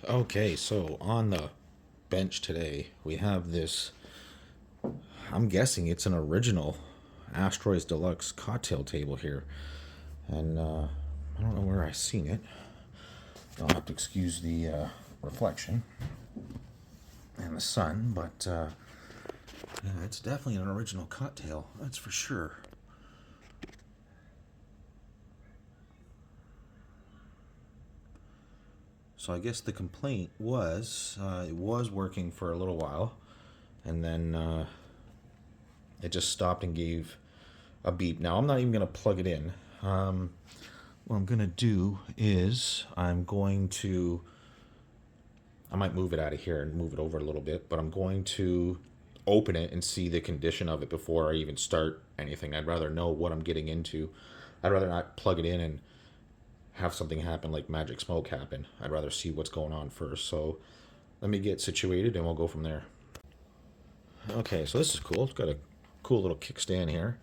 Okay, so on the bench today, we have this. I'm guessing it's an original Asteroids Deluxe cocktail table here. And I don't know where I seen it. I'll have to excuse the reflection and the sun, but yeah, it's definitely an original cocktail, that's for sure. So I guess the complaint was it was working for a little while, and then it just stopped and gave a beep. Now I'm not even going to plug it in. What I'm going to do is I might move it out of here and move it over a little bit, but I'm going to open it and see the condition of it before I even start anything. I'd rather know what I'm getting into. I'd rather not plug it in and have something happen like Magic Smoke happen. I'd rather see what's going on first. So let me get situated and we'll go from there. Okay, so this is cool. It's got a cool little kickstand here.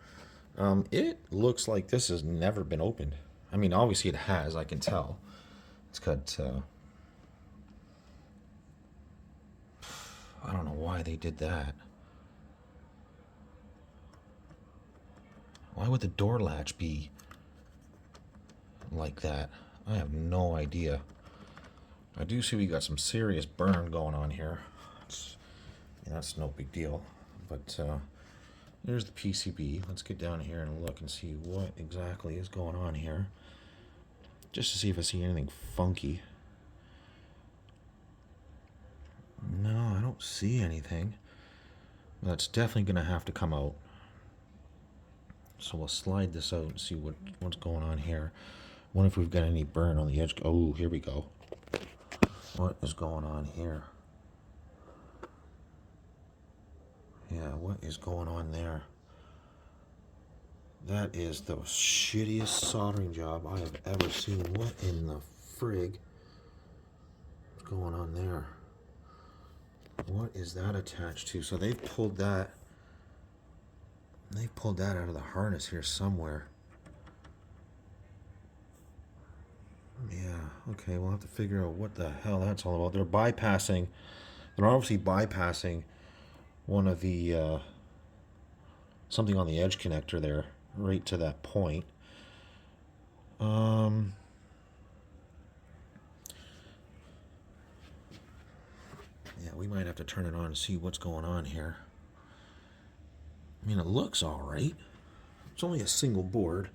It looks like this has never been opened. I mean, obviously it has, I can tell. It's got, I don't know why they did that. Why would the door latch be like that? I have no idea. I do see we got some serious burn going on here. That's no big deal. But there's the PCB. Let's get down here and look and see what exactly is going on here. Just to see if I see anything funky. No, I don't see anything. That's definitely going to have to come out. So we'll slide this out and see what's going on here. Wonder if we've got any burn on the edge. Oh, here we go. What is going on here? Yeah, what is going on there? That is the shittiest soldering job I have ever seen. What in the frig is going on there? What is that attached to? So they've pulled that out of the harness here somewhere. Yeah, okay, we'll have to figure out what the hell that's all about. They're obviously bypassing one of the, something on the edge connector there, right to that point. Yeah, we might have to turn it on and see what's going on here. I mean, it looks alright. It's only a single board.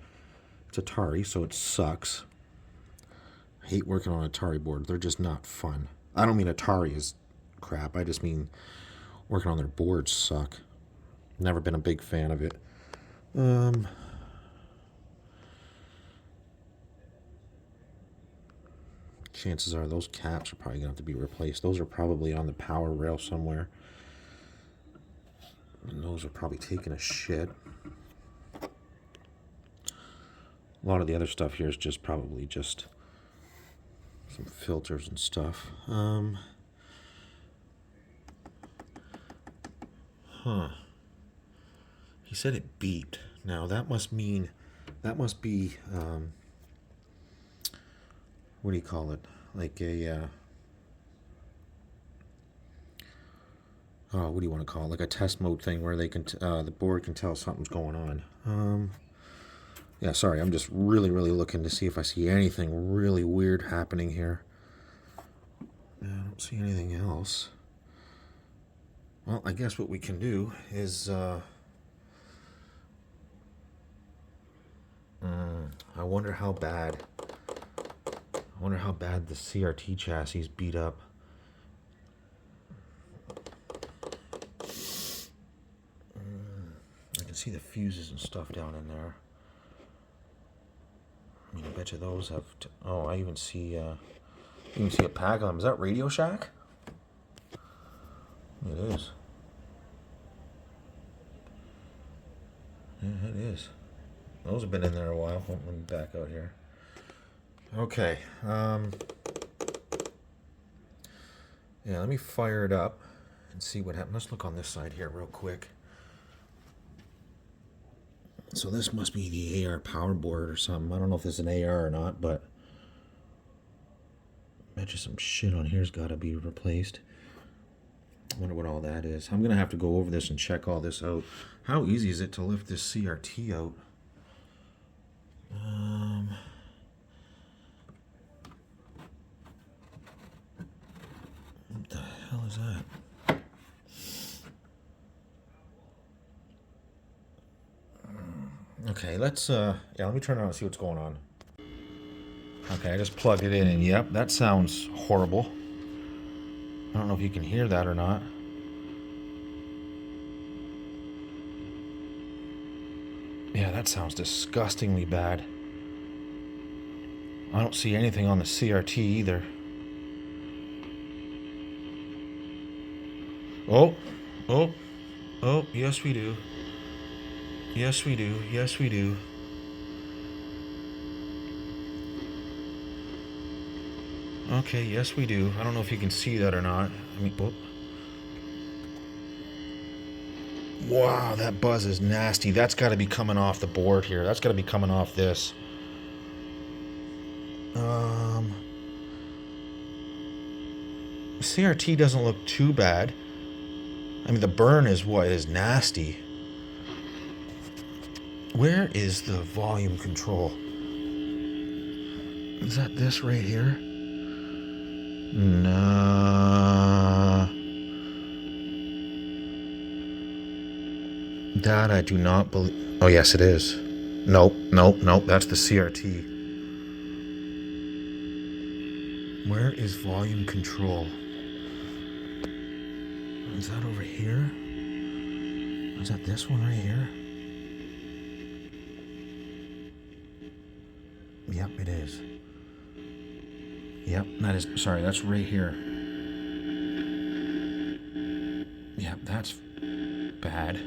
It's Atari, so it sucks. I hate working on Atari boards. They're just not fun. I don't mean Atari is crap. I just mean working on their boards suck. Never been a big fan of it. Chances are those caps are probably going to have to be replaced. Those are probably on the power rail somewhere. And those are probably taking a shit. A lot of the other stuff here is just probably just some filters and stuff. He said it beeped. Now that must be, what do you call it? Like a, what do you want to call it? Like a test mode thing where they can, the board can tell something's going on. Yeah, sorry, I'm just really looking to see if I see anything really weird happening here. I don't see anything else. Well, I guess what we can do is, I wonder how bad the CRT chassis is beat up. I can see the fuses and stuff down in there. I mean, I bet you those have. Oh, I even see. You can see a pack on them. Is that Radio Shack? It is. Yeah, it is. Those have been in there a while. Let me back out here. Okay. Yeah, let me fire it up and see what happens. Let's look on this side here real quick. So this must be the AR power board or something. I don't know if this is an AR or not, but bet you some shit on here's got to be replaced. I wonder what all that is. I'm going to have to go over this and check all this out. How easy is it to lift this CRT out? What the hell is that? Okay, let's let me turn it on and see what's going on. Okay, I just plugged it in and yep, that sounds horrible. I don't know if you can hear that or not. Yeah, that sounds disgustingly bad. I don't see anything on the CRT either. Oh, yes we do. Yes we do, yes we do. Okay, yes we do. I don't know if you can see that or not. I mean, whoop. Wow, that buzz is nasty. That's got to be coming off the board here. That's got to be coming off this. CRT doesn't look too bad. I mean, the burn is what is nasty. Where is the volume control? Is that this right here? Nah. That I do not believe. Oh, yes, it is. Nope. That's the CRT. Where is volume control? Is that over here? Is that this one right here? Yep, it is. Yep, that is. Sorry, that's right here. Yep, that's bad.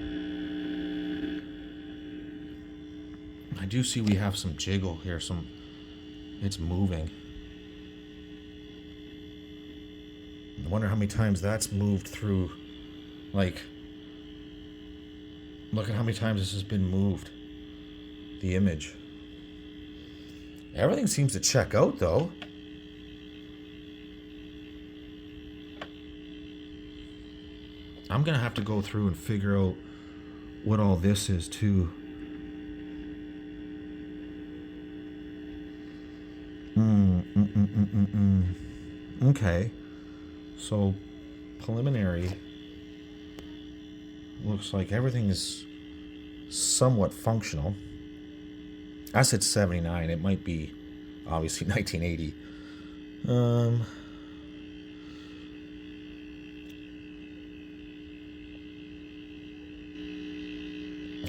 I do see we have some jiggle here. It's moving. I wonder how many times that's moved through. Like, look at how many times this has been moved. The image. Everything seems to check out, though. I'm going to have to go through and figure out what all this is, too. Okay. So, preliminary. Looks like everything is somewhat functional. I said 79. It might be, obviously, 1980.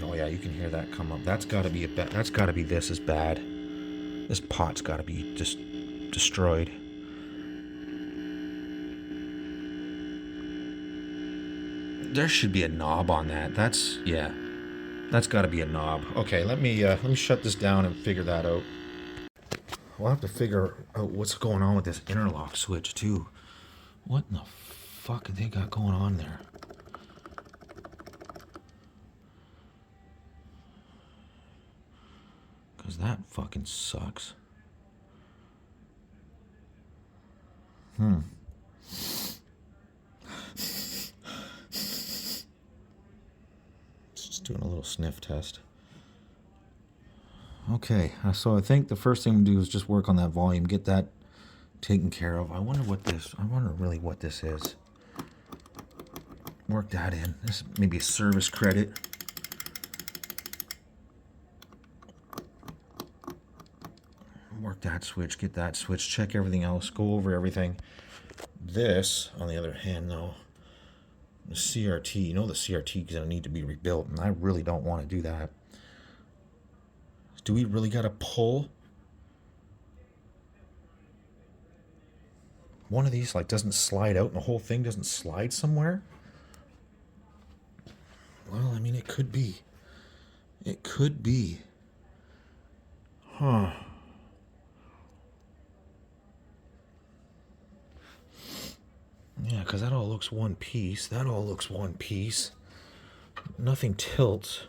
Oh yeah, you can hear that come up. That's got to be that's got to be this is bad. This pot's got to be just destroyed. There should be a knob on that. That's got to be a knob. Okay, let me shut this down and figure that out. We'll have to figure out what's going on with this interlock switch too. What in the fuck have they got going on there? Because that fucking sucks. Just doing a little sniff test. Okay, so I think the first thing to do is just work on that volume, get that taken care of. I wonder really what this is. Work that in. This may be a service credit. Work that switch, get that switch, check everything else, go over everything. This, on the other hand, though, the CRT, the CRT is going to need to be rebuilt, and I really don't want to do that. Do we really got to pull one of these, like, doesn't slide out and the whole thing doesn't slide somewhere? Well, I mean, it could be. It could be. Huh. Yeah, because that all looks one piece. Nothing tilts.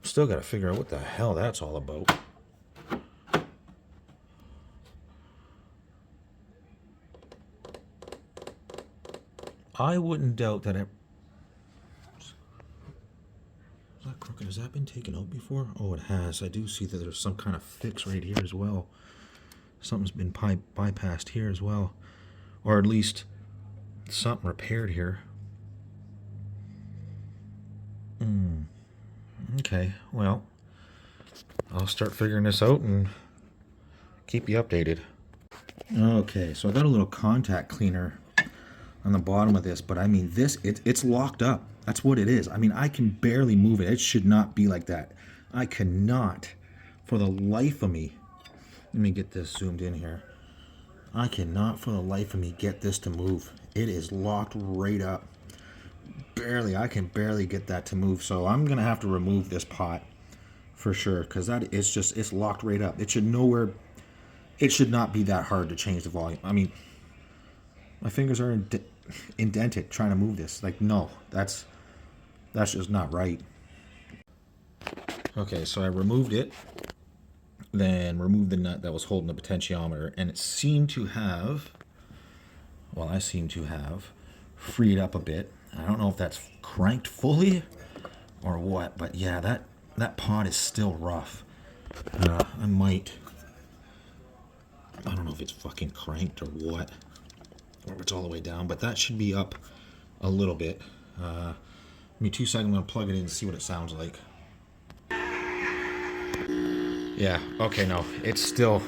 Still got to figure out what the hell that's all about. I wouldn't doubt that it... Is that crooked? Has that been taken out before? Oh, it has. I do see that there's some kind of fix right here as well. Something's been bypassed here as well. Or at least something repaired here. Okay, well, I'll start figuring this out and keep you updated. Okay, so I got a little contact cleaner on the bottom of this, but I mean, it's locked up. That's what it is. I mean, I can barely move it. It should not be like that. I cannot, for the life of me, let me get this zoomed in here. I cannot for the life of me get this to move. It is locked right up. Barely, I can barely get that to move. So I'm gonna have to remove this pot for sure, because it's locked right up. It should not be that hard to change the volume. I mean, my fingers are indented trying to move this. Like, no, that's just not right. Okay, so I removed it, then removed the nut that was holding the potentiometer, and it seemed to have, well, I seem to have freed up a bit. I don't know if that's cranked fully or what, but yeah, that pot is still rough. I don't know if it's fucking cranked or what, or if it's all the way down, but that should be up a little bit. Give me 2 seconds, I'm gonna plug it in and see what it sounds like. Yeah, okay, no, it's still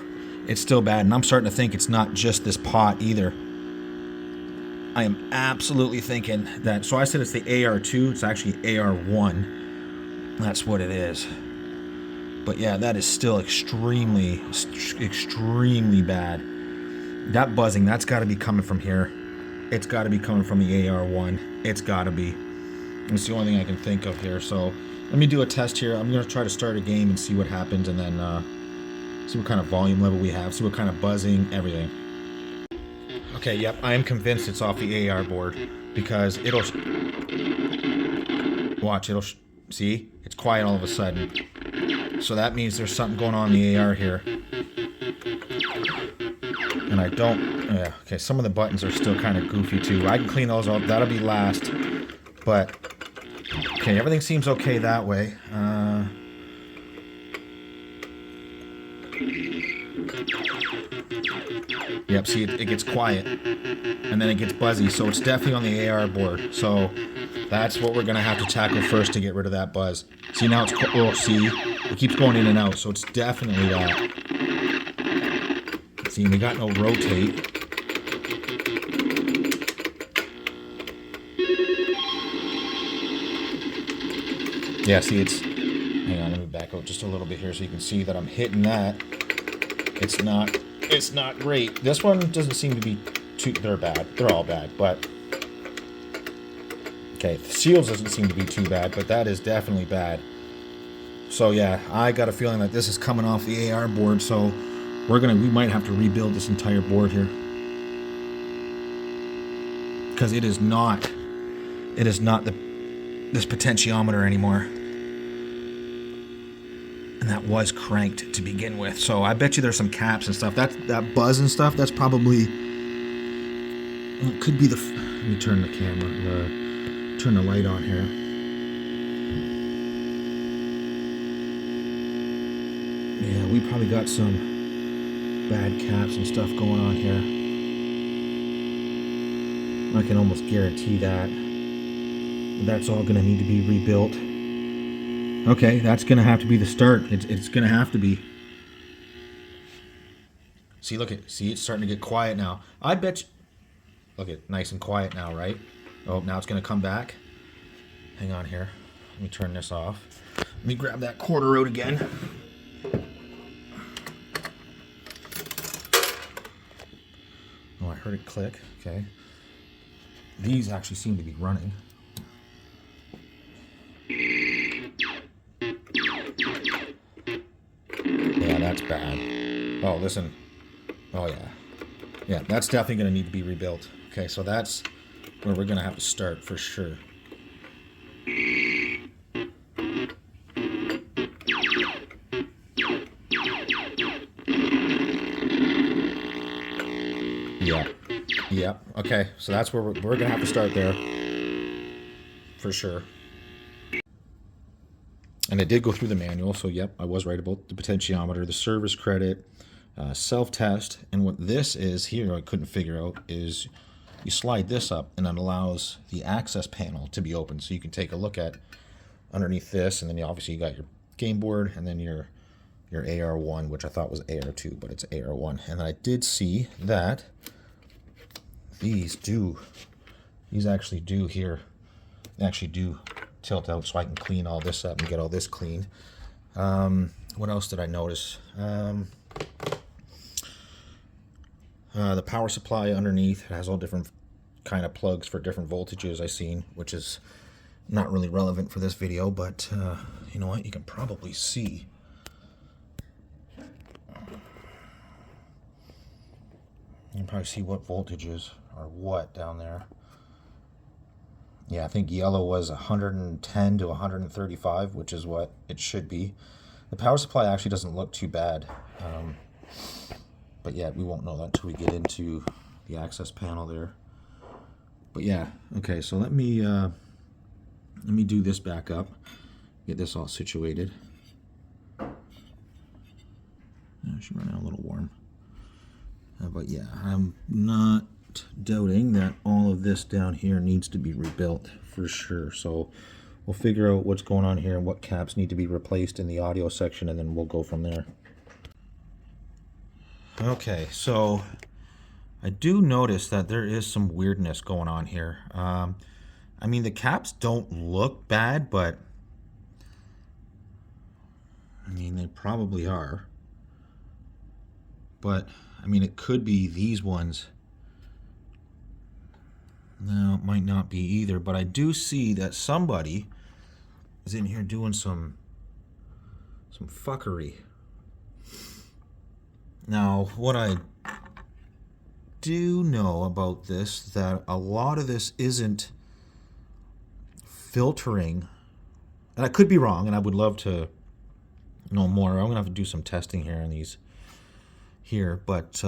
bad, and I'm starting to think it's not just this pot either. I am absolutely thinking that, so I said it's the AR2, it's actually AR1. That's what it is. But yeah, that is still extremely bad. That buzzing, that's got to be coming from here. It's got to be coming from the AR1. It's got to be. It's the only thing I can think of here. So let me do a test here. I'm going to try to start a game and see what happens, and then see what kind of volume level we have, see what kind of buzzing, everything. Okay, yep, I am convinced it's off the AR board, because it'll... Watch, it'll... See? It's quiet all of a sudden. So that means there's something going on in the AR here. And I don't... Yeah, okay, some of the buttons are still kind of goofy too. I can clean those up. That'll be last. But... Okay, everything seems okay that way. Yep, see, it gets quiet. And then it gets buzzy. So it's definitely on the AR board. So that's what we're going to have to tackle first to get rid of that buzz. See, now it's... Oh, see? It keeps going in and out. So it's definitely that. See, we got no rotate. Yeah, see, it's... Hang on, let me back out just a little bit here so you can see that I'm hitting that. It's not great. This one doesn't seem to be too... They're bad. They're all bad, but... Okay, the seals doesn't seem to be too bad, but that is definitely bad. So yeah, I got a feeling that this is coming off the AR board, so we might have to rebuild this entire board here. Because it is not this potentiometer anymore. And that was cranked to begin with. So I bet you there's some caps and stuff. That buzz and stuff, that's probably... Well, it could be the... Let me turn the camera, turn the light on here. Yeah, we probably got some bad caps and stuff going on here. I can almost guarantee that. That's all going to need to be rebuilt. Okay, that's going to have to be the start. It's going to have to be. See, look at, see, it's starting to get quiet now. I bet you, look at, nice and quiet now, right? Oh, now it's going to come back. Hang on here. Let me turn this off. Let me grab that quarter out again. Oh, I heard it click. Okay. These actually seem to be running. Yeah, that's bad. Oh, listen. Oh, yeah. Yeah, that's definitely going to need to be rebuilt. Okay, so that's where we're going to have to start for sure. Yeah. Yep. Okay. So that's where we're gonna have to start there for sure. And I did go through the manual, so yep, I was right about the potentiometer, the service credit, self-test, and what this is here, I couldn't figure out, is you slide this up and it allows the access panel to be open, so you can take a look at underneath this, and then obviously you got your game board, and then your AR1, which I thought was AR2, but it's AR1. And I did see that these actually do here, they actually do tilt out, so I can clean all this up and get all this clean. What else did I notice? The power supply underneath has all different kind of plugs for different voltages I've seen, which is not really relevant for this video, but you know what, you can probably see. You can probably see what voltages are what down there. Yeah, I think yellow was 110 to 135, which is what it should be. The power supply actually doesn't look too bad. But yeah, we won't know that until we get into the access panel there. But yeah, okay, so let me do this back up, get this all situated. I should run out a little warm. But yeah, I'm not doubting that all of this down here needs to be rebuilt for sure. So we'll figure out what's going on here and what caps need to be replaced in the audio section, and then we'll go from there. Okay, so I do notice that there is some weirdness going on here. I mean, the caps don't look bad, but I mean, they probably are. But I mean, it could be these ones. No, it might not be either, but I do see that somebody is in here doing some fuckery. Now, what I do know about this, that a lot of this isn't filtering, and I could be wrong, and I would love to know more. I'm gonna have to do some testing here on these here, but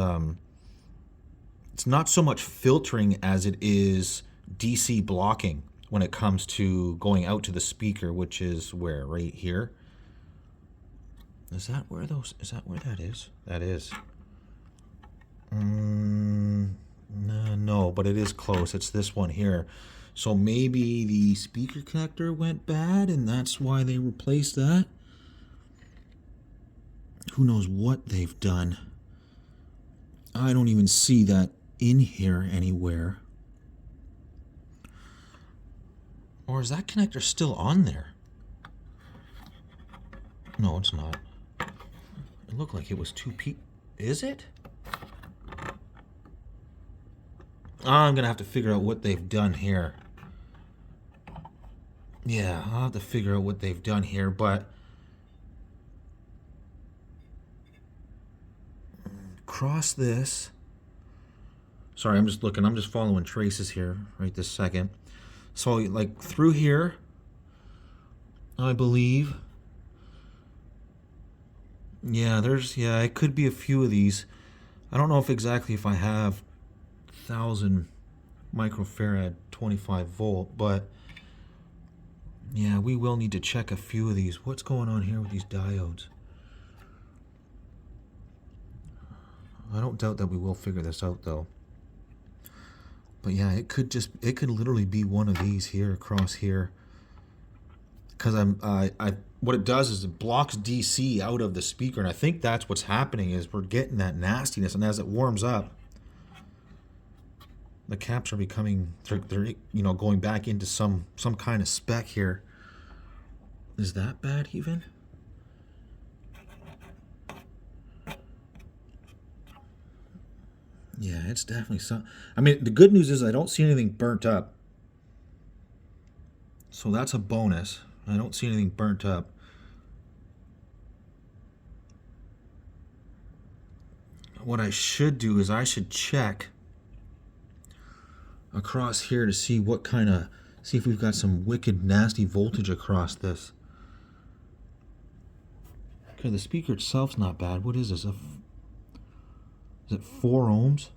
it's not so much filtering as it is DC blocking when it comes to going out to the speaker, which is where, right here. Is that where that is? That is. No, but it is close. It's this one here. So maybe the speaker connector went bad and that's why they replaced that. Who knows what they've done. I don't even see that in here anywhere. Or is that connector still on there? No, it's not. It looked like it was 2P. Is it? I'm going to have to figure out what they've done here. Yeah, I'll have to figure out what they've done here, but cross this. Sorry, I'm just looking. I'm just following traces here right this second. So, like, through here, I believe. Yeah, it could be a few of these. I don't know if I have 1,000 microfarad 25 volt, but yeah, we will need to check a few of these. What's going on here with these diodes? I don't doubt that we will figure this out though. But yeah, it could literally be one of these here across here. Because what it does is it blocks DC out of the speaker, and I think that's what's happening is we're getting that nastiness, and as it warms up, the caps are becoming, they're going back into some kind of spec here. Is that bad even? Yeah, it's definitely some. I mean, the good news is I don't see anything burnt up. So that's a bonus. I don't see anything burnt up. What I should do is I should check across here to see see if we've got some wicked nasty voltage across this. Okay, the speaker itself's not bad. What is this? Is it 4 ohms?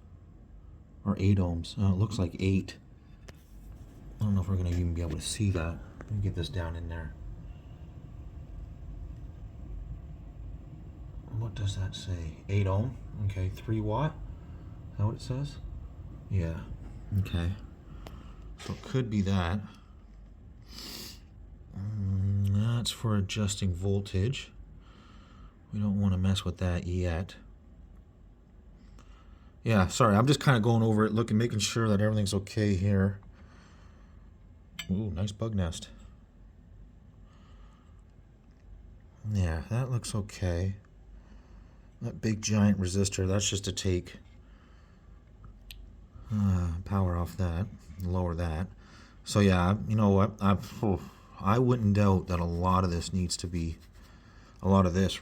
or 8 ohms. It looks like 8. I don't know if we're going to even be able to see that. Let me get this down in there. What does that say? 8 ohm. Okay, 3 watt. Is that what it says? Yeah. Okay. So it could be that. That's for adjusting voltage. We don't want to mess with that yet. Yeah, sorry, I'm just kind of going over it, looking, making sure that everything's okay here. Ooh, nice bug nest. Yeah, that looks okay. That big giant resistor, that's just to take power off that, lower that. So yeah, you know what? I wouldn't doubt that a lot of this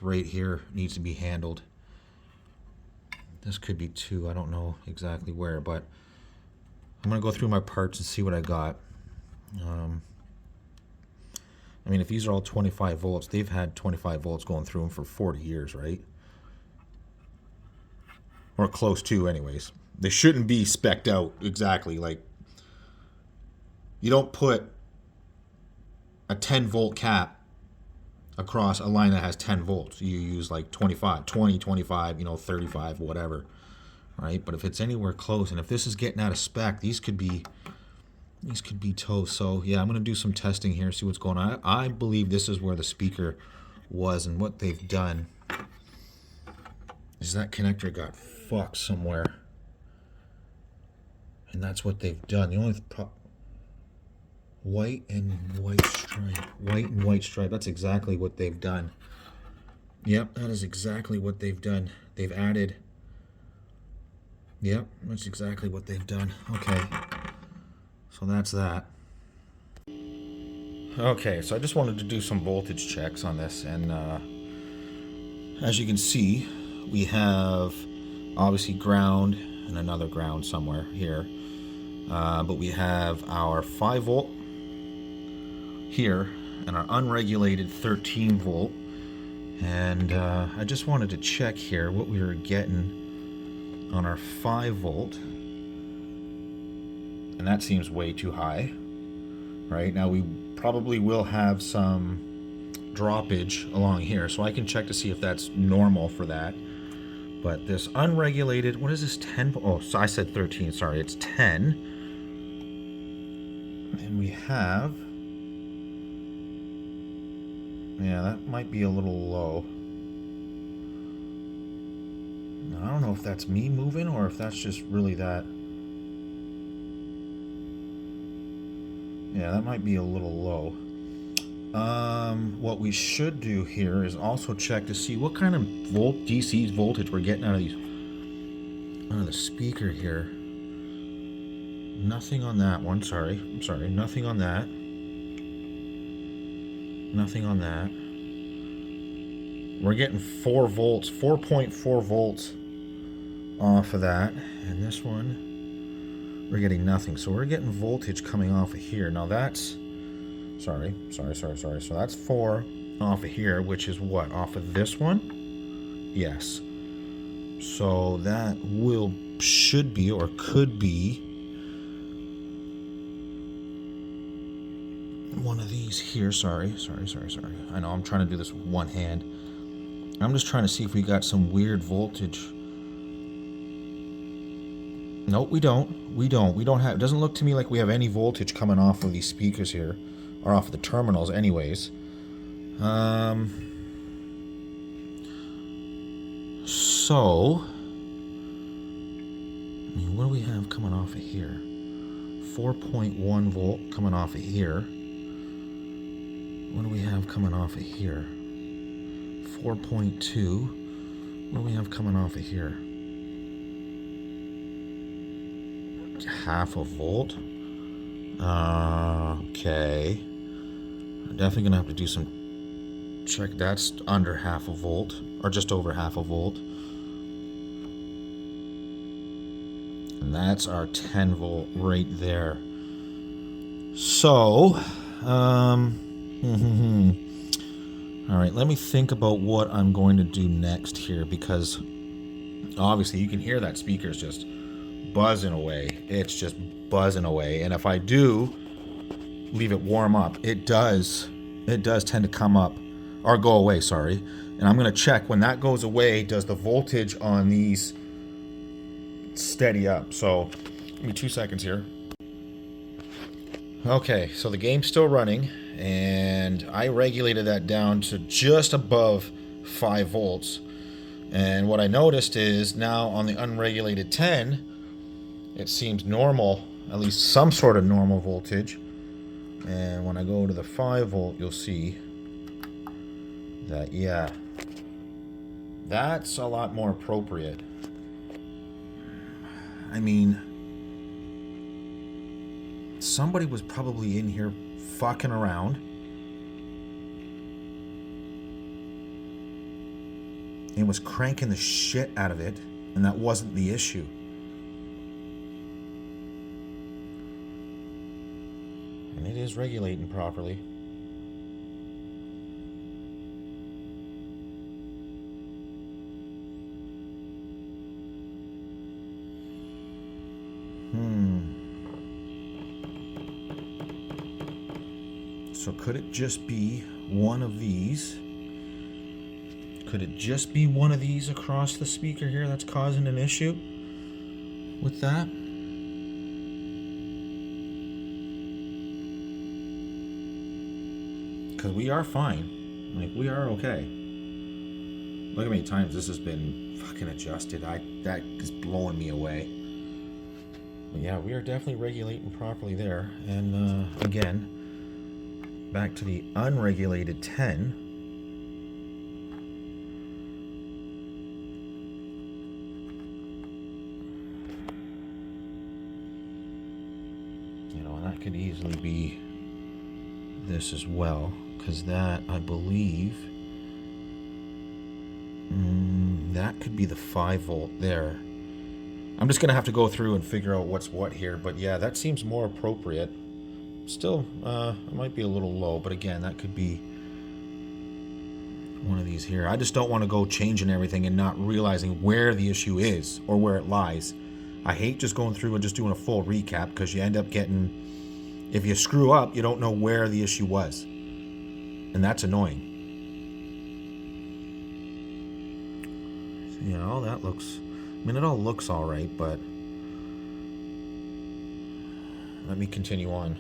right here needs to be handled. This could be 2, I don't know exactly where, but I'm going to go through my parts and see what I got. I mean, if these are all 25 volts, they've had 25 volts going through them for 40 years, right? Or close to, anyways. They shouldn't be spec'd out exactly. Like, you don't put a 10 volt cap across a line that has 10 volts. You use like 25, 20, 25, 35, whatever, right? But if it's anywhere close, and if this is getting out of spec, these could be toast. So yeah, I'm going to do some testing here, see what's going on. I believe this is where the speaker was, and what they've done is that connector got fucked somewhere. And that's what they've done. The only white and white stripe. That's exactly what they've done. Yep, that is exactly what they've done. They've added. Yep, that's exactly what they've done. Okay. So that's that. Okay, so I just wanted to do some voltage checks on this, and as you can see, we have obviously ground and another ground somewhere here, but we have our 5 volt here and our unregulated 13 volt, and I just wanted to check here what we were getting on our 5 volt, and that seems way too high. Right now we probably will have some droppage along here, so I can check to see if that's normal for that. But this unregulated, what is this, 10? Oh, so I said 13, sorry, it's 10. And we have, yeah, that might be a little low. Now, I don't know if that's me moving or if that's just really that. Yeah, that might be a little low. What we should do here is also check to see what kind of DC voltage we're getting out of the speaker here. Nothing on that one, sorry. I'm sorry, nothing on that. Nothing on that. We're getting 4 volts, 4.4 volts off of that. And this one, we're getting nothing. So we're getting voltage coming off of here. Now that's, sorry. So that's 4 off of here, which is what? Off of this one? Yes. So that should be, or could be, one of these here. Sorry. I know I'm trying to do this with one hand. I'm just trying to see if we got some weird voltage. Nope, we don't. We don't have, it doesn't look to me like we have any voltage coming off of these speakers here, or off of the terminals anyways. So, I mean, what do we have coming off of here? 4.1 volt coming off of here. What do we have coming off of here? 4.2. What do we have coming off of here? Half a volt. Okay. I'm definitely gonna have to do some check. That's under half a volt, or just over half a volt. And that's our 10 volt right there. So, all right, let me think about what I'm going to do next here, because obviously you can hear that speaker's just buzzing away. It's just buzzing away. And if I do leave it warm up, it does tend to come up or go away, sorry. And I'm going to check when that goes away, does the voltage on these steady up? So give me 2 seconds here. Okay, so the game's still running, and I regulated that down to just above 5 volts. And what I noticed is now on the unregulated 10, it seems normal, at least some sort of normal voltage. And when I go to the 5 volt, you'll see that, yeah, that's a lot more appropriate. I mean, somebody was probably in here fucking around and was cranking the shit out of it, and that wasn't the issue. And it is regulating properly. So could it just be one of these? Could it just be one of these across the speaker here that's causing an issue with that? Because we are fine. Like, we are okay. Look how many times this has been fucking adjusted. That is blowing me away. But yeah, we are definitely regulating properly there. And again, back to the unregulated 10. You know, and that could easily be this as well, because that, I believe, that could be the 5 volt there. I'm just going to have to go through and figure out what's what here, but yeah, that seems more appropriate. Still, it might be a little low, but again, that could be one of these here. I just don't want to go changing everything and not realizing where the issue is or where it lies. I hate just going through and just doing a full recap, because you end up getting, if you screw up, you don't know where the issue was. And that's annoying. So, you know, that looks, I mean, it all looks all right, but let me continue on.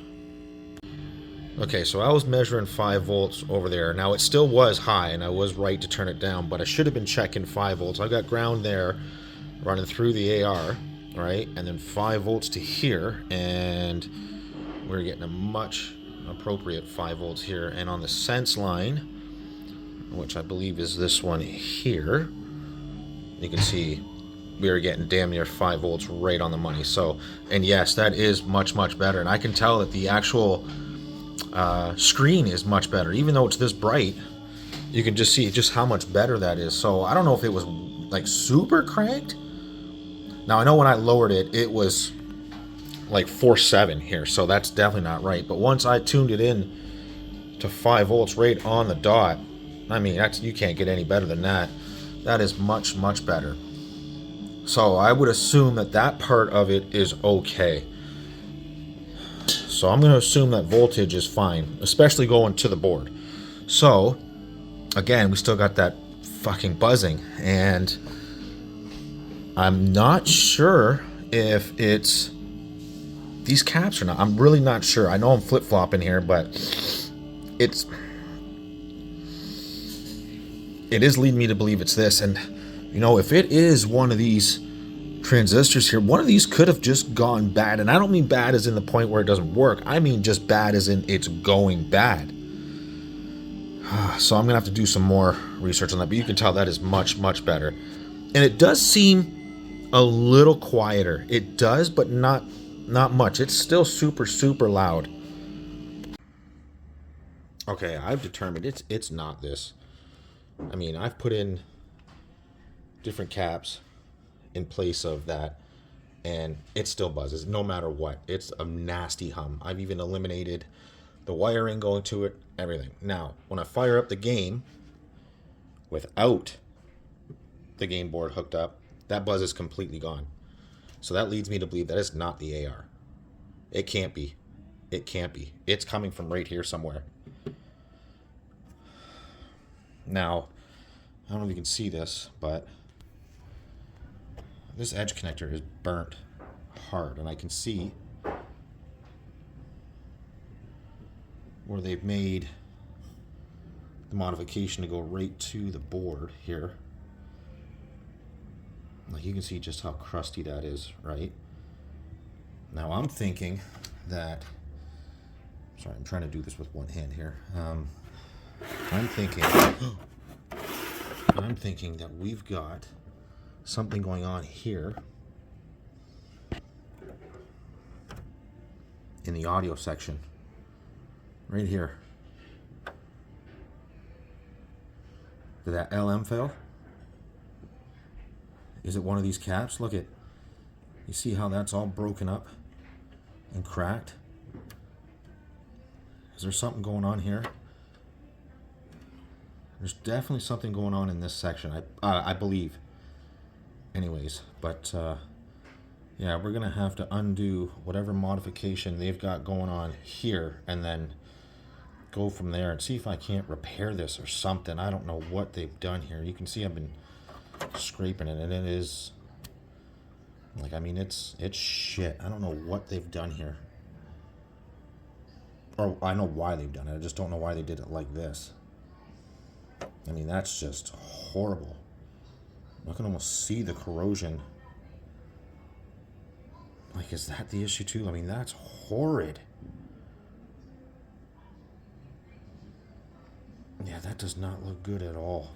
Okay, so I was measuring 5 volts over there. Now, it still was high, and I was right to turn it down, but I should have been checking 5 volts. I got ground there running through the AR, right? And then 5 volts to here, and we're getting a much appropriate 5 volts here. And on the sense line, which I believe is this one here, you can see we are getting damn near 5 volts right on the money. So, and yes, that is much, much better. And I can tell that the actual screen is much better. Even though it's this bright, you can just see just how much better that is. So I don't know if it was like super cranked. Now I know when I lowered it, it was like 4.7 here, so that's definitely not right. But once I tuned it in to 5 volts right on the dot, I mean, that's, you can't get any better than that. That is much, much better. So I would assume that that part of it is okay. So I'm going to assume that voltage is fine, especially going to the board. So, again, we still got that fucking buzzing, and I'm not sure if it's these caps or not. I'm really not sure. I know I'm flip-flopping here, but it is leading me to believe it's this. And, you know, if it is one of these transistors here, one of these could have just gone bad. And I don't mean bad as in the point where it doesn't work. I mean just bad as in it's going bad. So I'm gonna have to do some more research on that, but you can tell that is much, much better. And it does seem a little quieter. It does, but not much. It's still super, super loud. Okay, I've determined it's not this. I mean, I've put in different caps in place of that, and it still buzzes no matter what. It's a nasty hum. I've even eliminated the wiring going to it, everything. Now, when I fire up the game without the game board hooked up, that buzz is completely gone. So that leads me to believe that is not the AR. It can't be. It can't be. It's coming from right here somewhere. Now, I don't know if you can see this, but this edge connector is burnt hard, and I can see where they've made the modification to go right to the board here. Like, you can see just how crusty that is, right? Now I'm thinking that, sorry, I'm trying to do this with one hand here. I'm thinking that we've got something going on here in the audio section, right here. Did that LM fail? Is it one of these caps? Look at, you see how that's all broken up and cracked? Is there something going on here? There's definitely something going on in this section, I believe. Anyways, but yeah, we're gonna have to undo whatever modification they've got going on here and then go from there and see if I can't repair this or something. I don't know what they've done here. You can see I've been scraping it, and it is like, I mean, it's shit. I don't know what they've done here, or I know why they've done it. I just don't know why they did it like this. I mean, that's just horrible. I can almost see the corrosion. Like, is that the issue too? I mean, that's horrid. Yeah, that does not look good at all.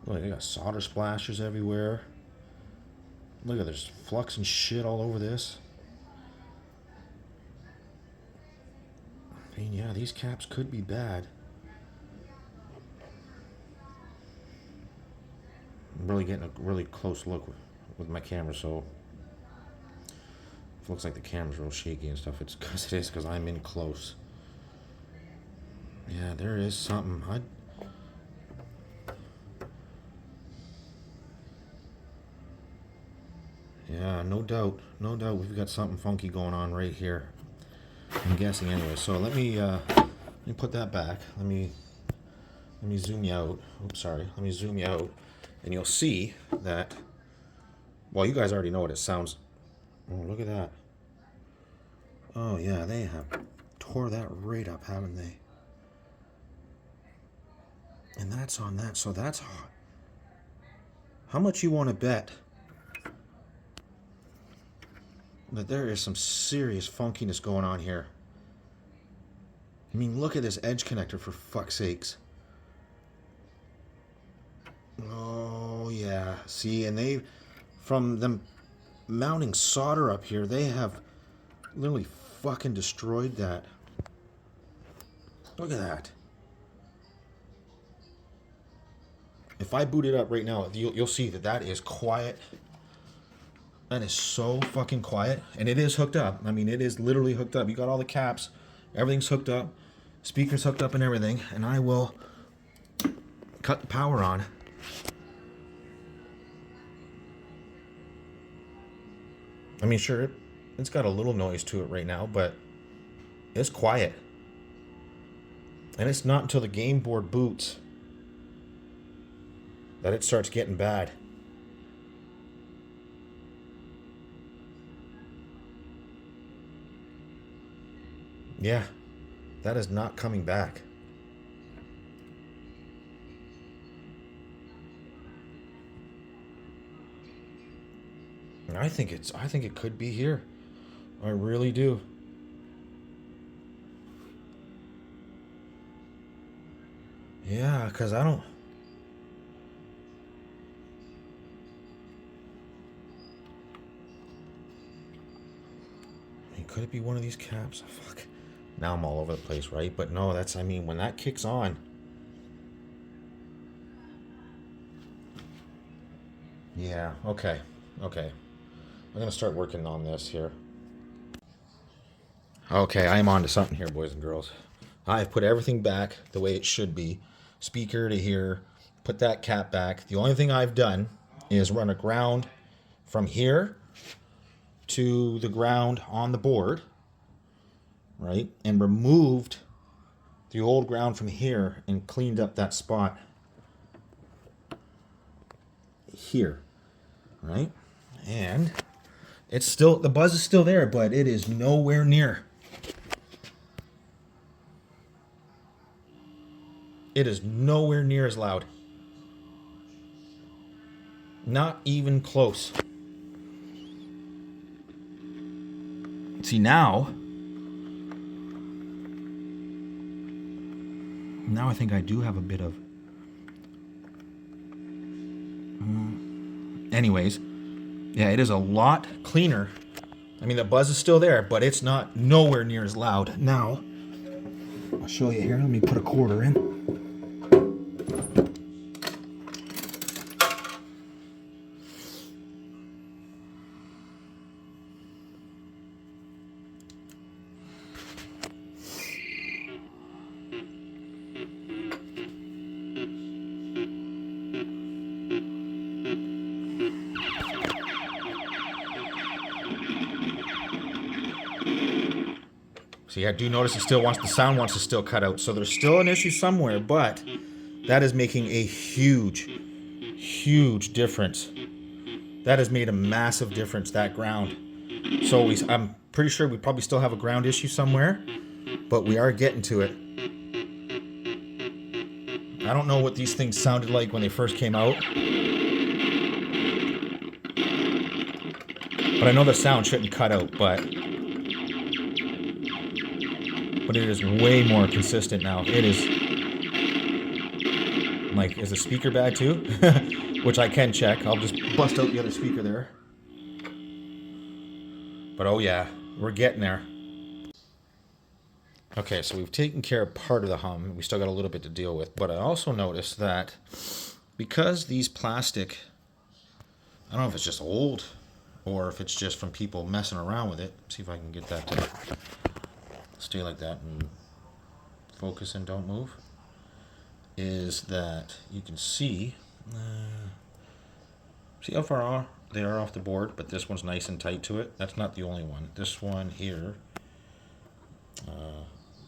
Look, they got solder splashes everywhere. Look at, there's flux and shit all over this. I mean, yeah, these caps could be bad. I'm really getting a really close look with my camera, so if it looks like the camera's real shaky and stuff, it's because I'm in close. Yeah, there is something. Yeah, no doubt, we've got something funky going on right here. I'm guessing anyway. So let me put that back. Let me zoom you out. Oops, sorry. Let me zoom you out, and you'll see that. Well, you guys already know what it sounds. Oh, look at that. Oh yeah, they have tore that right up, haven't they? And that's on that. So that's how much you want to bet that there is some serious funkiness going on here. I mean, look at this edge connector, for fuck's sakes. Oh yeah, see, and they, from them mounting solder up here, they have literally fucking destroyed that. Look at that. If I boot it up right now, you'll see that that is quiet. That is so fucking quiet. And it is hooked up. I mean, it is literally hooked up. You got all the caps. Everything's hooked up. Speakers hooked up and everything. And I will cut the power on. I mean, sure, it's got a little noise to it right now, but it's quiet. And it's not until the game board boots that it starts getting bad. Yeah, that is not coming back. And I think it could be here. I really do. Yeah, because I don't. I mean, could it be one of these caps? Fuck. Now I'm all over the place, right? But no, that's, I mean, when that kicks on. Yeah, okay. Okay. I'm going to start working on this here. Okay, I am on to something here, boys and girls. I've put everything back the way it should be. Speaker to here. Put that cap back. The only thing I've done is run a ground from here to the ground on the board, right? And removed the old ground from here and cleaned up that spot here, right? And it's still, the buzz is still there, but it is nowhere near. It is nowhere near as loud. Not even close. See, now I think I do have a bit of... Anyways, yeah, it is a lot cleaner. I mean, the buzz is still there, but it's not nowhere near as loud. Now, I'll show you here. Let me put a quarter in. See, I do notice it still wants, the sound wants to still cut out. So there's still an issue somewhere, but that is making a huge, huge difference. That has made a massive difference, that ground. So I'm pretty sure we probably still have a ground issue somewhere, but we are getting to it. I don't know what these things sounded like when they first came out, but I know the sound shouldn't cut out, but it is way more consistent now. It is like, is the speaker bad too? Which I can check. I'll just bust out the other speaker there. But oh yeah, we're getting there. Okay, so we've taken care of part of the hum. We still got a little bit to deal with. But I also noticed that because these plastic, I don't know if it's just old or if it's just from people messing around with it. See if I can get that to stay like that and focus and don't move. Is that you can see how far they are off the board, but this one's nice and tight to it. That's not the only one. This one here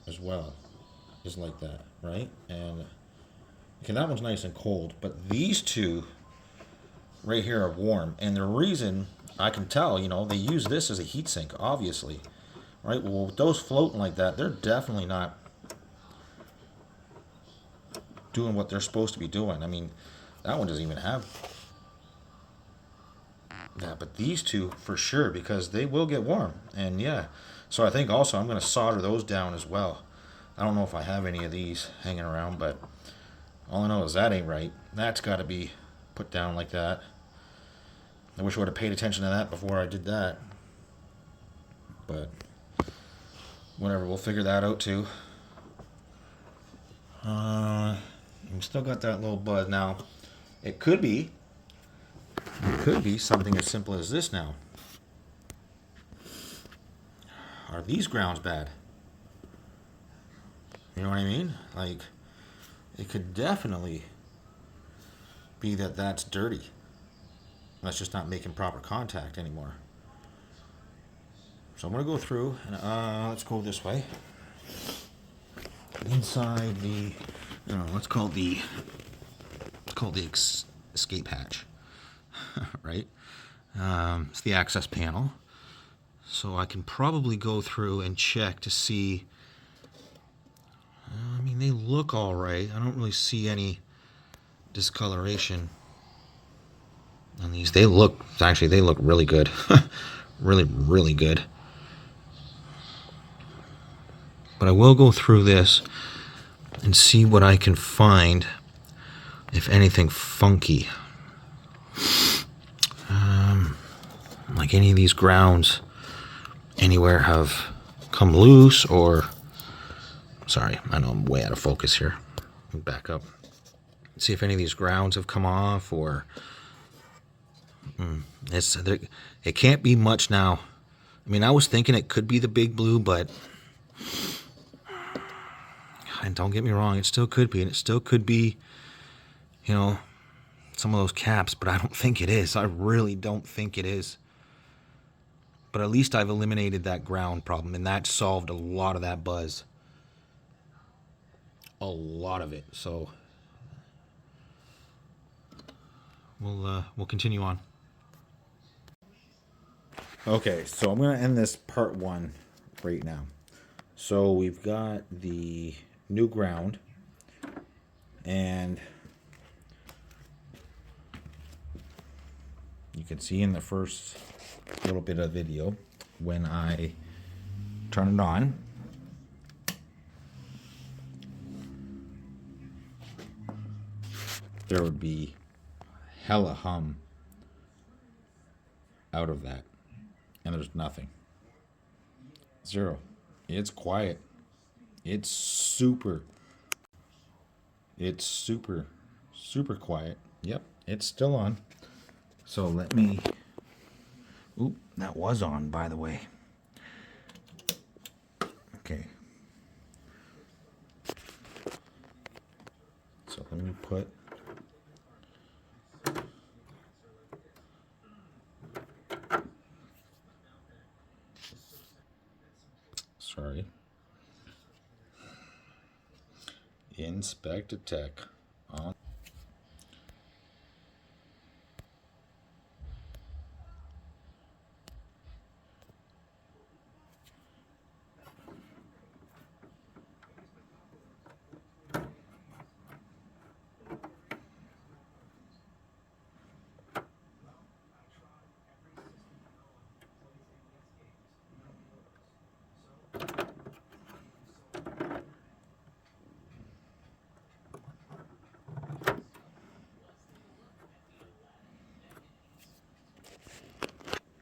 as well is like that, right? And okay, that one's nice and cold, but these two right here are warm. And the reason I can tell, you know, they use this as a heat sink, obviously, right? Well, with those floating like that, they're definitely not doing what they're supposed to be doing. I mean, that one doesn't even have that, but these two for sure, because they will get warm. And yeah, so I think also I'm going to solder those down as well. I don't know if I have any of these hanging around, but all I know is that ain't right. That's got to be put down like that. I wish I would have paid attention to that before I did that, but whatever, we'll figure that out too. We still got that little buzz. Now, it could be something as simple as this now. Are these grounds bad? You know what I mean? Like, it could definitely be that that's dirty. That's just not making proper contact anymore. So I'm going to go through, and let's go this way. Inside the, let's call the escape hatch, right? It's the access panel. So I can probably go through and check to see. I mean, they look all right. I don't really see any discoloration on these. They look really good. Really, really good. But I will go through this and see what I can find, if anything funky. Like any of these grounds anywhere have come loose, or... Sorry, I know I'm way out of focus here. Let me back up. See if any of these grounds have come off, or... It can't be much now. I mean, I was thinking it could be the Big Blue, but... And don't get me wrong, it still could be, and it still could be, some of those caps, but I don't think it is. I really don't think it is. But at least I've eliminated that ground problem, and that solved a lot of that buzz. A lot of it. So we'll continue on. Okay, so I'm gonna end this part 1 right now. So we've got the new ground, and you can see in the first little bit of video when I turn it on, there would be hella hum out of that, and there's nothing. Zero. It's quiet. It's super super quiet. Yep, it's still on. So let me, oop, that was on, by the way. Okay. So let me put, sorry, Inspector Tech on.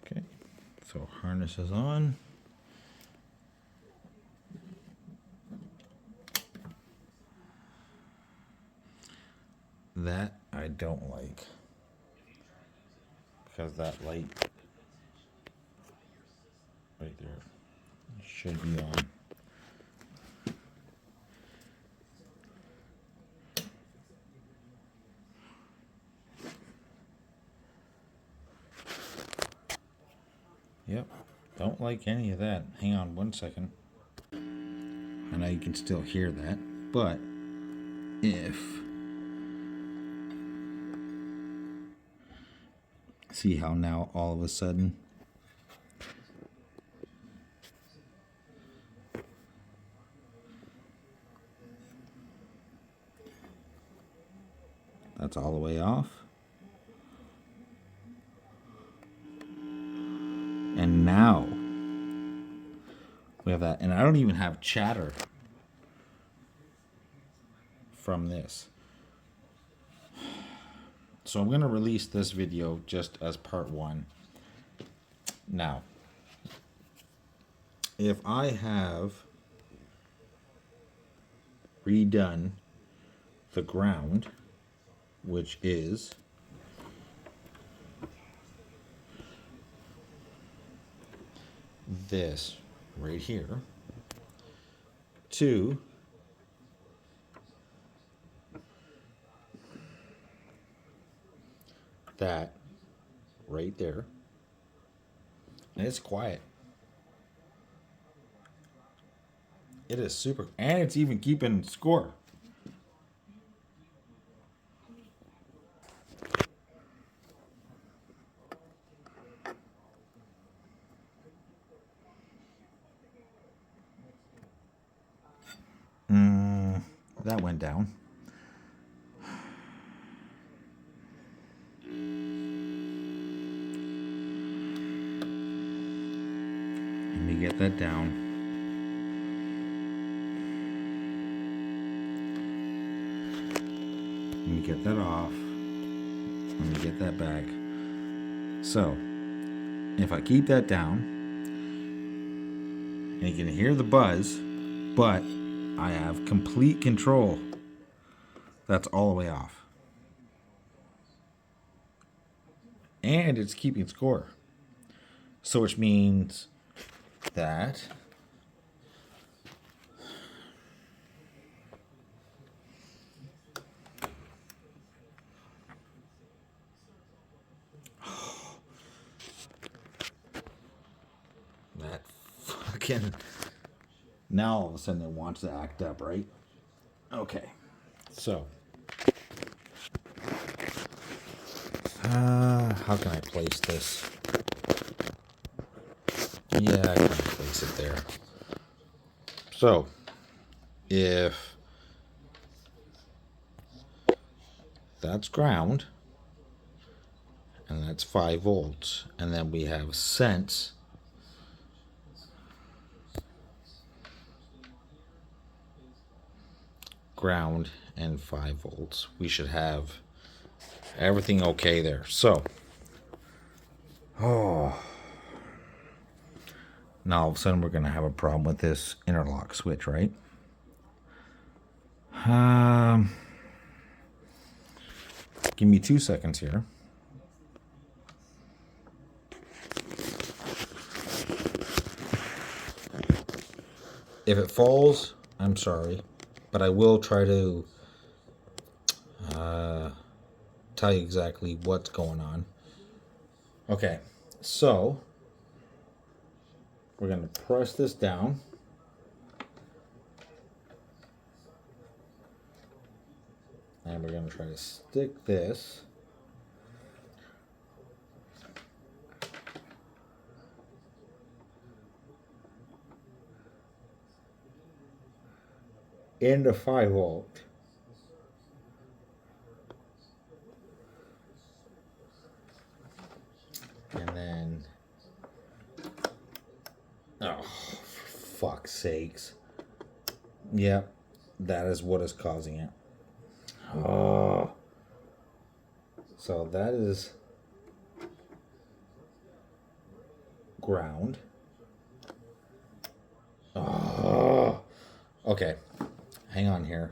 Okay, so harness is on. That I don't like, because that light right there should be on. Yep, don't like any of that. Hang on 1 second. I know you can still hear that, but if, see how now all of a sudden that's all the way off. And now we have that, and I don't even have chatter from this. So I'm going to release this video just as part 1. Now, if I have redone the ground, which is this right here, to that right there, and it's quiet. It is super, and it's even keeping score. That went down. Let me get that down. Let me get that off. Let me get that back. So, if I keep that down, and you can hear the buzz, but I have complete control. That's all the way off. And it's keeping score. So which means that fucking... Now all of a sudden it wants to act up, right? Okay. So. How can I place this? Yeah, I can place it there. So, if that's ground, and that's 5 volts, and then we have sense, ground, and 5 volts, we should have everything okay there. So, now all of a sudden we're going to have a problem with this interlock switch, right? Give me 2 seconds here. If it falls, I'm sorry, but I will try to tell you exactly what's going on. Okay, so we're going to press this down. And we're going to try to stick this into 5 volt. And then, oh, for fuck's sakes. Yep, that is what is causing it. Oh. So that is ground. Oh. Okay, hang on here.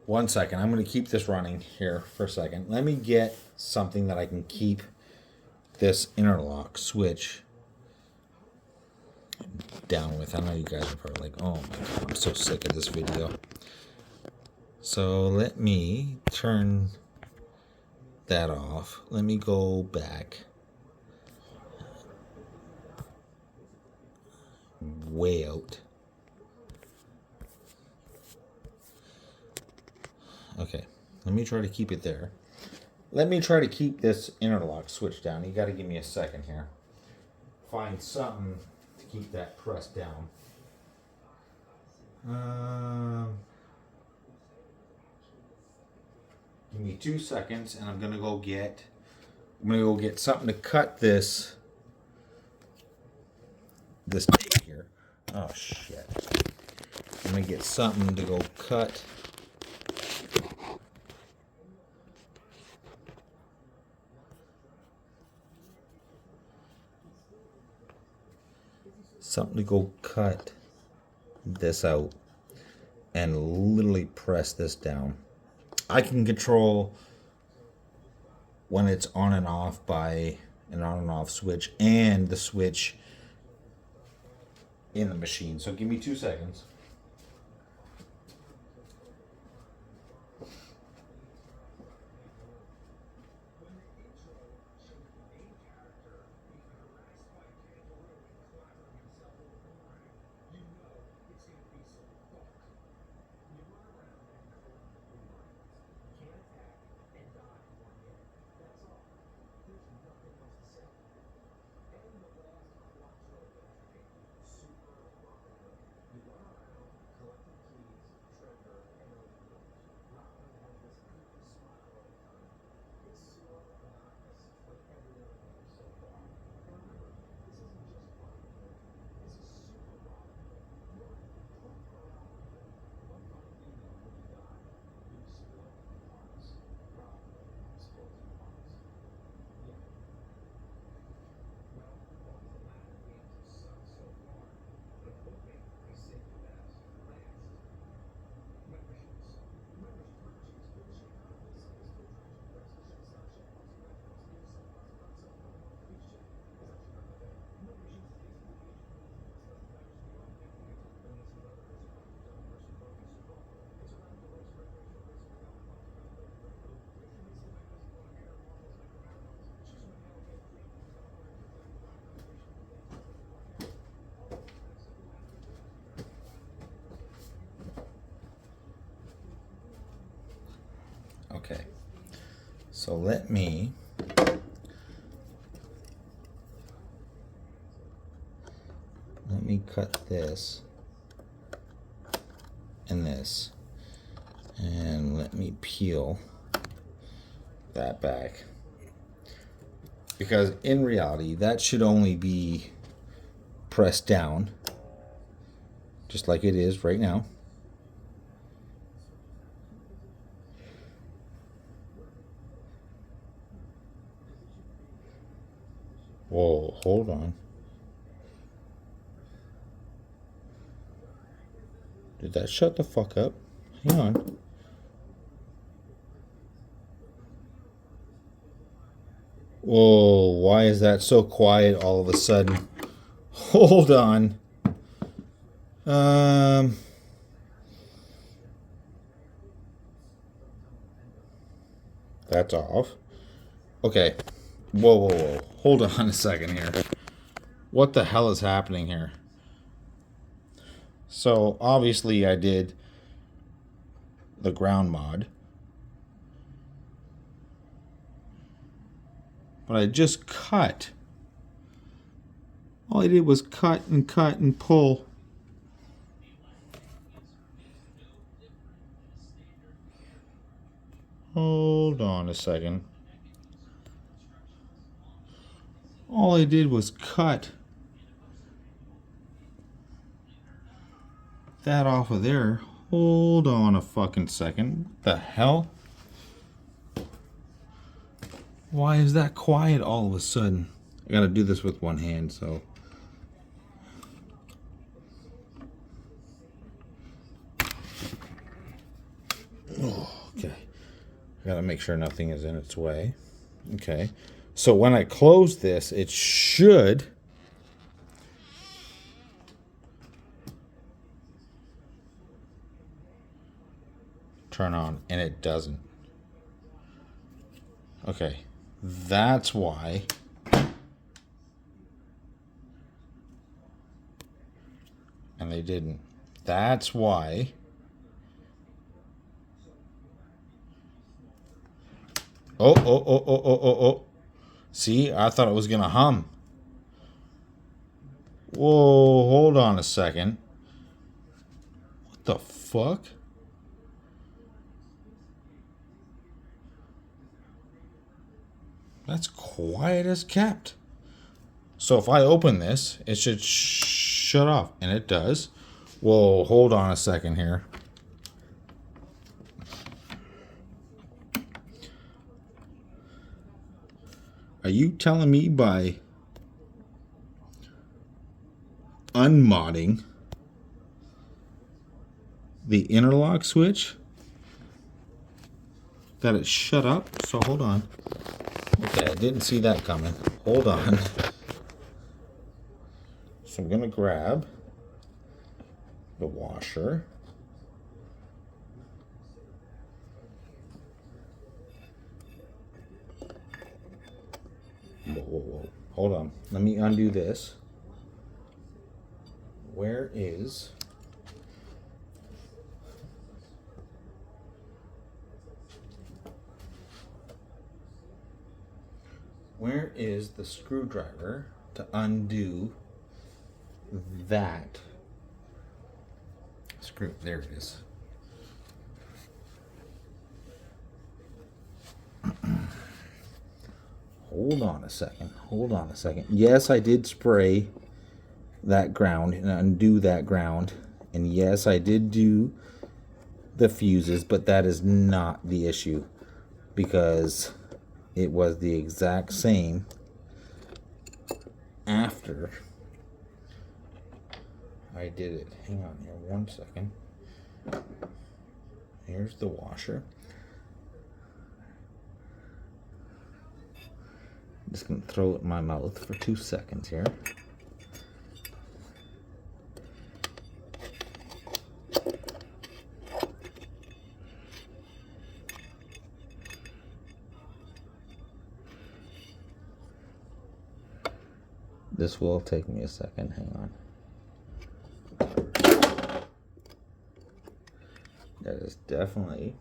1 second. I'm going to keep this running here for a second. Let me get something that I can keep this interlock switch down with. I know you guys are probably like, oh my god, I'm so sick of this video. So let me turn that off. Let me go back way out. Okay, let me try to keep it there. Let me try to keep this interlock switch down. You got to give me a second here. Find something to keep that pressed down. Give me 2 seconds, and I'm gonna go get something to cut this tape here. Oh shit! I'm gonna get something to go cut. Something to go cut this out and literally press this down. I can control when it's on and off by an on and off switch and the switch in the machine. So give me 2 seconds. So let me cut this and this, and let me peel that back, because in reality that should only be pressed down just like it is right now. Whoa, hold on. Did that shut the fuck up? Hang on. Whoa, why is that so quiet all of a sudden? Hold on. That's off. Okay. Whoa. Hold on a second here. What the hell is happening here? So, obviously I did the ground mod. But I just cut. All I did was cut and pull. Hold on a second. All I did was cut that off of there. Hold on a fucking second. What the hell? Why is that quiet all of a sudden? I gotta do this with one hand, so. Oh, okay. I gotta make sure nothing is in its way. Okay. So when I close this, it should turn on, and it doesn't. Okay. That's why. And they didn't. That's why. Oh. See, I thought it was going to hum. Whoa, hold on a second. What the fuck? That's quiet as kept. So if I open this, it should shut off. And it does. Whoa, hold on a second here. Are you telling me by unmodding the interlock switch that it shut up? So hold on. Okay, I didn't see that coming. Hold on. So I'm going to grab the washer. Whoa. Hold on. Let me undo this. Where is the screwdriver to undo that screw? There it is. Hold on a second. Yes, I did spray that ground and undo that ground. And yes, I did do the fuses, but that is not the issue, because it was the exact same after I did it. Hang on here 1 second. Here's the washer. I'm just going to throw it in my mouth for 2 seconds here. This will take me a second. Hang on. That is definitely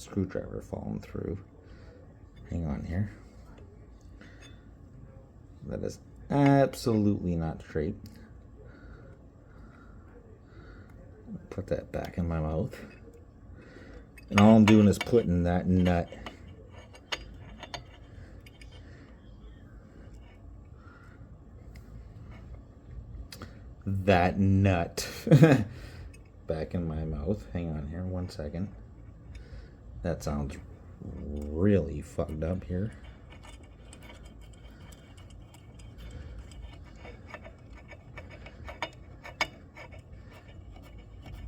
screwdriver falling through. Hang on here. That is absolutely not straight. Put that back in my mouth. And all I'm doing is putting that nut back in my mouth. Hang on here 1 second. That sounds really fucked up here.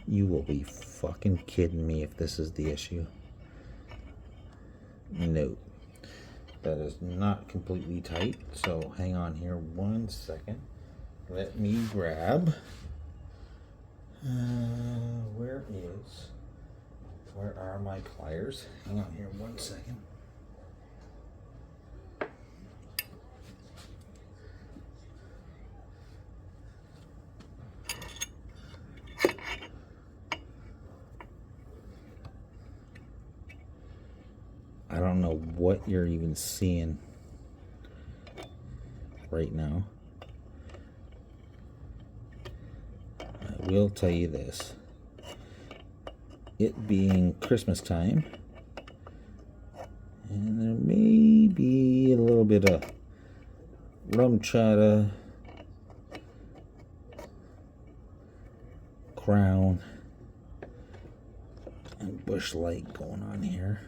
You will be fucking kidding me if this is the issue. No, that is not completely tight. So hang on here 1 second. Let me grab. Where are my pliers? Hang on here 1 second. I don't know what you're even seeing right now. I will tell you this. It being Christmas time, and there may be a little bit of rum chata, Crown, and Busch Light going on here.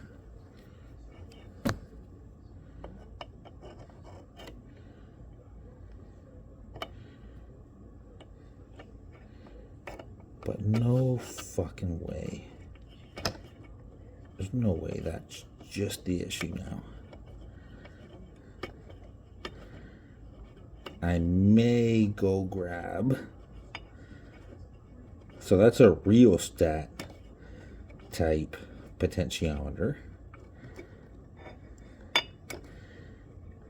But no fucking way. There's no way that's just the issue now. I may go grab. So that's a rheostat type potentiometer.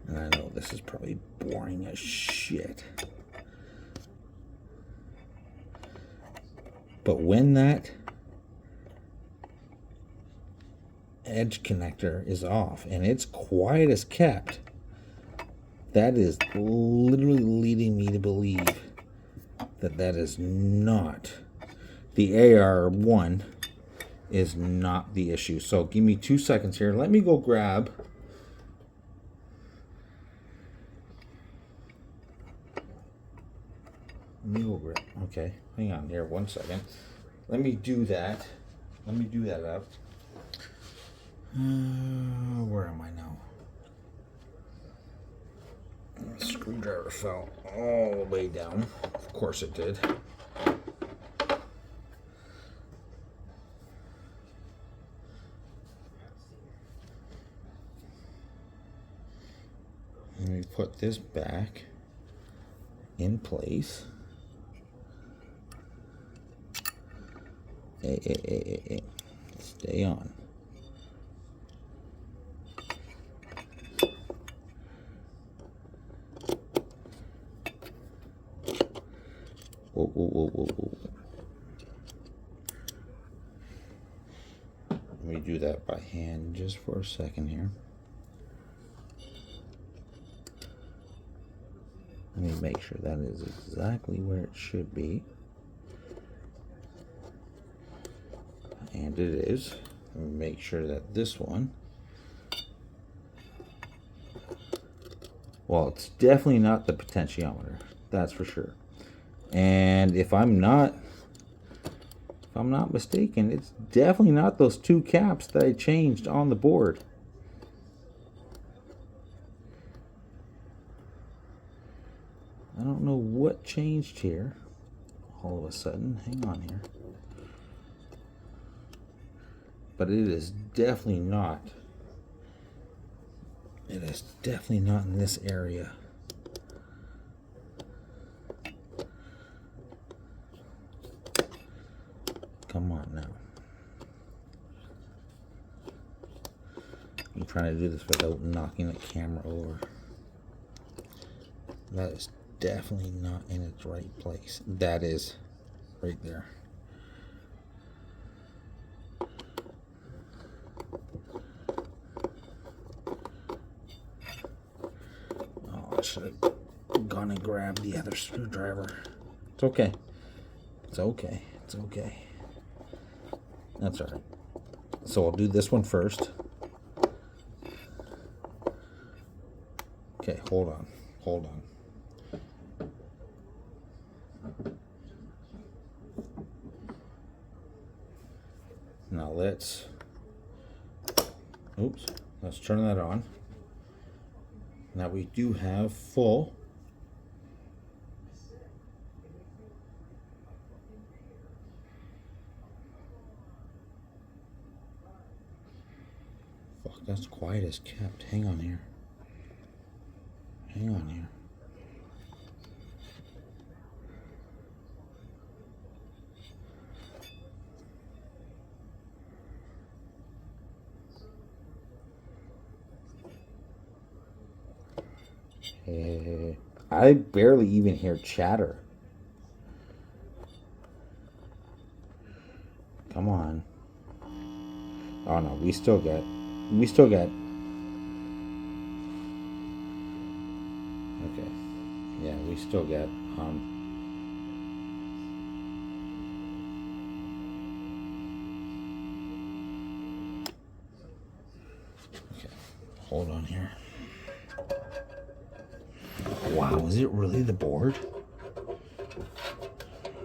And I know this is probably boring as shit. But when that edge connector is off and it's quiet as kept, that is literally leading me to believe that that is not the AR1 is not the issue. So give me 2 seconds here. Let me go grab okay, hang on here 1 second. Let me do that. Let me do that up. Where am I now? The screwdriver fell all the way down. Of course it did. Let me put this back in place. Hey. Stay on. Whoa. Let me do that by hand just for a second here. Let me make sure that is exactly where it should be. And it is. Let me make sure that this one, well, it's definitely not the potentiometer, that's for sure. And if I'm not mistaken, it's definitely not those two caps that I changed on the board. I don't know what changed here all of a sudden. Hang on here. But it is definitely not. It is definitely not in this area. Come on now. I'm trying to do this without knocking the camera over. That is definitely not in its right place. That is right there. should have gone and grabbed the other screwdriver. It's okay. It's okay. It's okay. That's alright. So I'll do this one first. Okay, hold on. Hold on. Now let's turn that on. Now we do have full. Fuck, that's quiet as kept. Hang on here. Hang on here. I barely even hear chatter. Come on. Oh no, we still get. Okay. Yeah, we still get. Okay. Hold on here. Wow, is it really the board?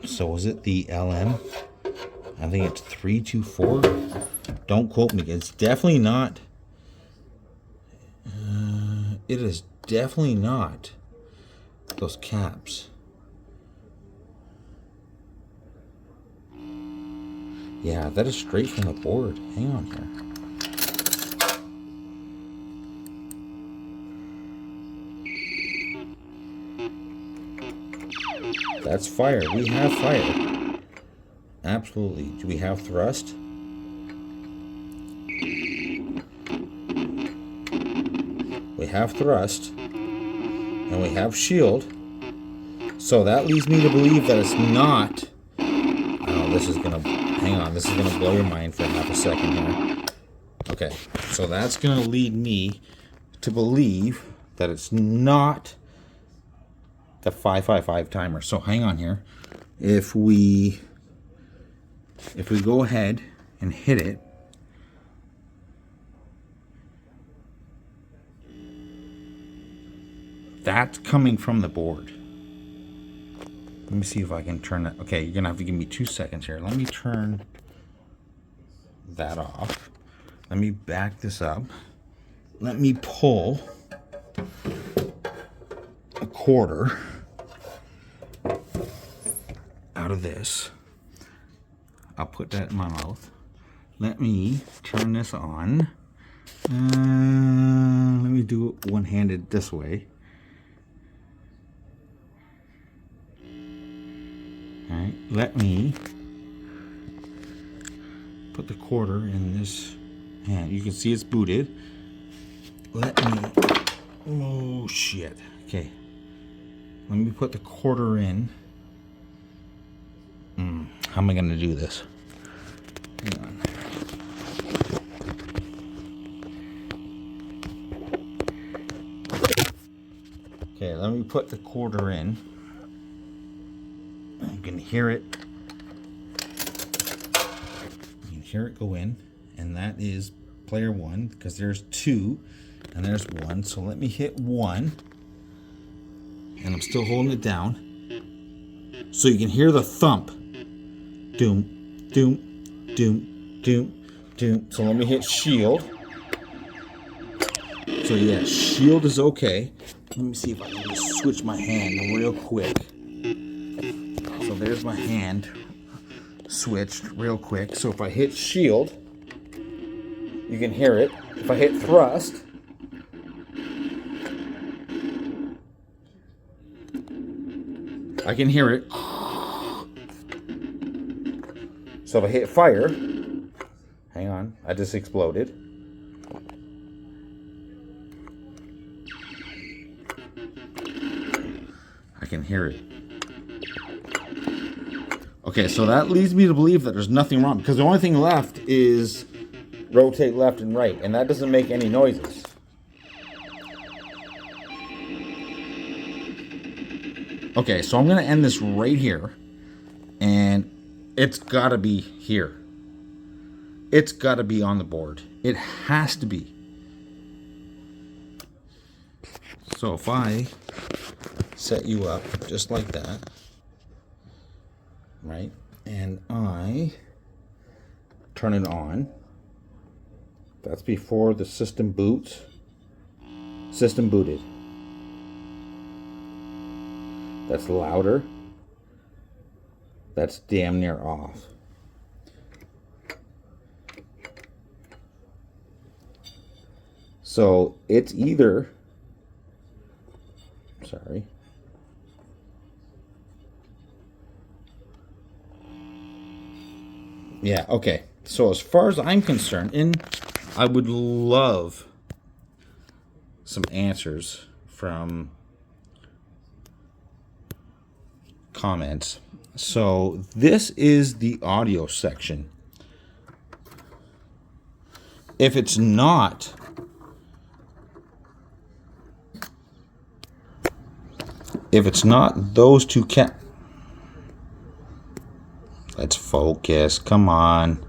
So is it the LM? I think it's 324. Don't quote me. It's definitely not. It is definitely not those caps. Yeah, that is straight from the board. Hang on here. That's fire. We have fire. Absolutely. Do we have thrust? We have thrust. And we have shield. So that leads me to believe that it's not. Oh, this is gonna. Hang on. This is gonna blow your mind for half a second here. Okay. So that's gonna lead me to believe that it's not the 555 timer. So hang on here. If we go ahead and hit it, that's coming from the board. Let me see if I can turn that. Okay, you're gonna have to give me 2 seconds here. Let me turn that off. Let me back this up. Let me pull a quarter out of this. I'll put that in my mouth. Let me turn this on. Let me do it one-handed this way. All right, let me put the quarter in this hand. You can see it's booted. Let me, oh shit. Okay, let me put the quarter in. How am I going to do this? Hang on. Okay, let me put the quarter in. You can hear it. You can hear it go in. And that is player 1, because there's 2 and there's 1. So let me hit 1. And I'm still holding it down. So you can hear the thump. Doom, doom, doom, doom, doom. So let me hit shield. So yeah, shield is okay. Let me see if I can just switch my hand real quick. So there's my hand switched real quick. So if I hit shield, you can hear it. If I hit thrust, I can hear it. So if I hit fire, hang on, I just exploded. I can hear it. Okay, so that leads me to believe that there's nothing wrong, because the only thing left is rotate left and right, and that doesn't make any noises. Okay, so I'm going to end this right here. And it's got to be here. It's got to be on the board. It has to be. So if I set you up just like that, right? And I turn it on. That's before the system boots. System booted. That's louder. That's damn near off. So it's either, sorry. Yeah, okay. So as far as I'm concerned, and I would love some answers from comments. So this is the audio section. If it's not those two let's focus, come on.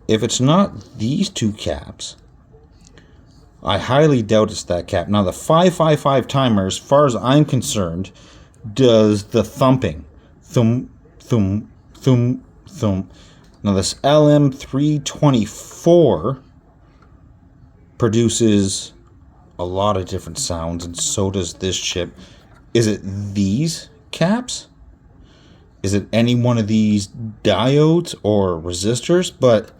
If it's not these two caps, I highly doubt it's that cap. Now the 555 timer, as far as I'm concerned, does the thumping. Thump, thump, thump, thump. Now this LM324 produces a lot of different sounds, and so does this chip. Is it these caps? Is it any one of these diodes or resistors? But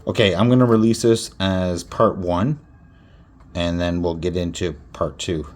okay, I'm going to release this as part 1, and then we'll get into part 2.